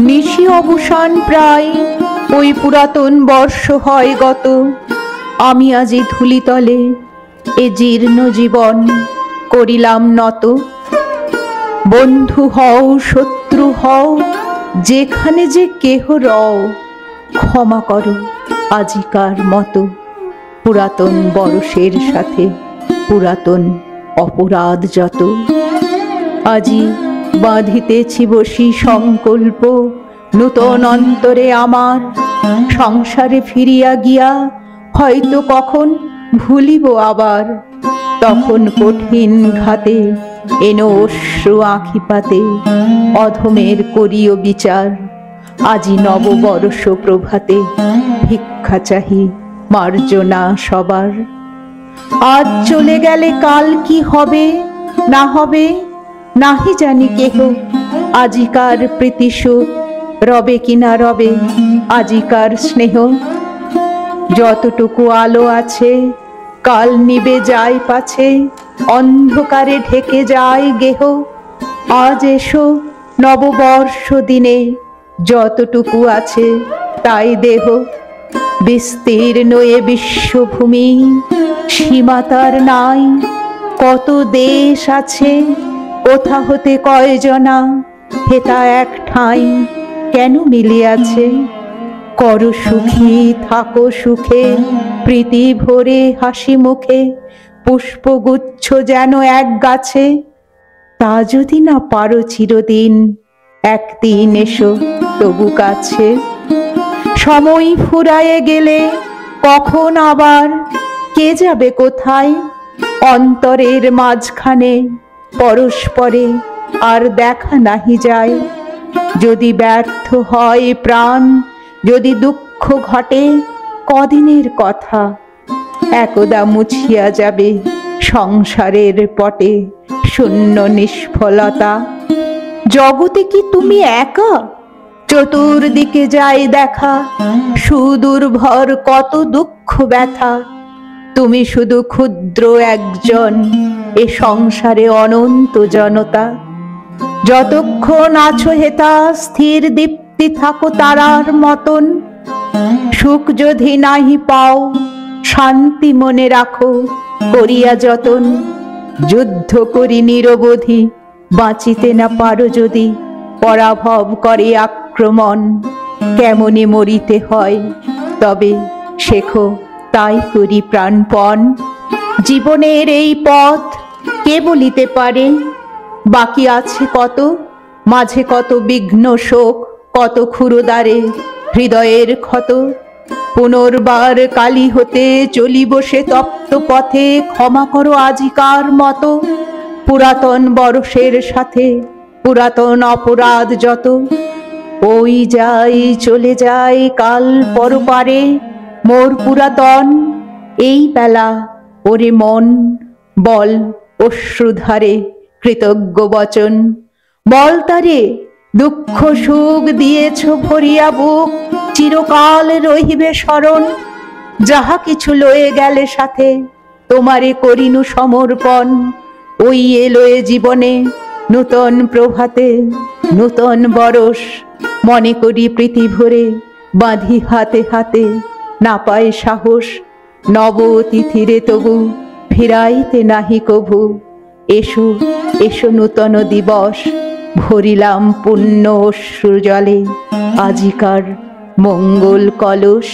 নিশি অবসান প্রায়, ওই পুরাতন বর্ষ হয় গত। আমি আজি ধূলিতলে এ জীর্ণ জীবন করিলাম নত। বন্ধু হও শত্রু হও, যেখানে যে কেহ রও, ক্ষমা করো আজিকার মতো। পুরাতন বরষের সাথে পুরাতন অপরাধ যত। আজি বাঁধিতেছি বসি সংকল্প, নূতন অন্তরে আমার। সংসারে ফিরিয়া গিয়া হয়তো কখন ভুলিব আবার। তখন কঠিন ঘাতে এনো অশ্রু আঁখিপাতে, অধমের করিও বিচার। আজি নববর্ষ প্রভাতে ভিক্ষা চাহি মার্জনা সবার। আজ চলে গেলে কাল কি হবে না হবে, নাহি জানি কেহ। আজিকার প্রীতি সুখ রবে কিনা রবে, আজিকার স্নেহ। যতটুকু আলো আছে কাল নিবে যায় পাছে, অন্ধকারে ঢেকে যায় গেহ। আজ এসো নববর্ষ দিনে, যতটুকু আছে তাই দেহ। বিস্তীর্ণ এ বিশ্বভূমি, সীমা তার নাই। কত দেশ আছে, কোথা হতে কয়জনা হেতা এক ঠাঁই কেন মিলিয়াছে। করো সুখী থাকো সুখে, প্রীতি ভরে হাসি মুখে। পুষ্পগুচ্ছ যেন এক গাছে, তা যদি না পারো চিরদিন, একদিন এসো তবু কাছে। সময় ফুরায়ে গেলে কখন আবার কে যাবে কোথায়, অন্তরের মাঝখানে পরস্পরে আর দেখা নাহি যায়। যদি ব্যর্থ হয় প্রাণ, যদি দুঃখ ঘটে, কদিনের কথা একদা মুছিয়া যাবে সংসারের পটে শূন্য নিষ্ফলতা। জগতে কি তুমি একা, চতুর্দিকে যায় দেখা, সুদূরভর কত দুঃখ ব্যথা। তুমি শুধু ক্ষুদ্র একজন, এ সংসারে অনন্ত জনতা। যতক্ষণ আছো হেতা স্থির দীপ্তি থাকো তারার মতন। সুখ যদি নাহি পাও, শান্তি মনে রাখো করিয়া যতন। যুদ্ধ করি নিরবধি, বাঁচিতে না পারো যদি পরাভব করে আক্রমণ। কেমনে মরিতে হয় তবে শেখো তাই করি প্রাণপণ। জীবনের এই পথ কে বলিতে পারে, বাকি আছে কত, মাঝে কত বিঘ্ন শোক, কত ক্ষুরোদ্বারে হৃদয়ের ক্ষত। পুনর্বার কালী হতে চলিব সে তপ্ত পথে, ক্ষমা করো আজিকার মতো। পুরাতন বরষের সাথে পুরাতন অপরাধ যত। ওই যাই চলে যায় কাল পরপারে, মোর পুরাতন এই বেলা ওরে মন। বল অশ্রুধারে কৃতজ্ঞ বচন, বল তারে দুঃখ সুখ দিয়েছ ভরিয়া বুক। চিরকাল রহিবে স্মরণ, যাহা কিছু লয়ে গেলে সাথে তোমারে করিনু সমর্পণ। ওই এলো এ জীবনে নূতন প্রভাতে নূতন বরষ, মনে করি প্রীতি ভরে বাঁধি হাতে হাতে। না পায় সাহস নব অতিথিরে তবু ফিরাইতে নাহি কভু। এসো এসো নূতন দিবস, ভরিলাম পুণ্য অশ্রু জলে আজিকার মঙ্গল কলস।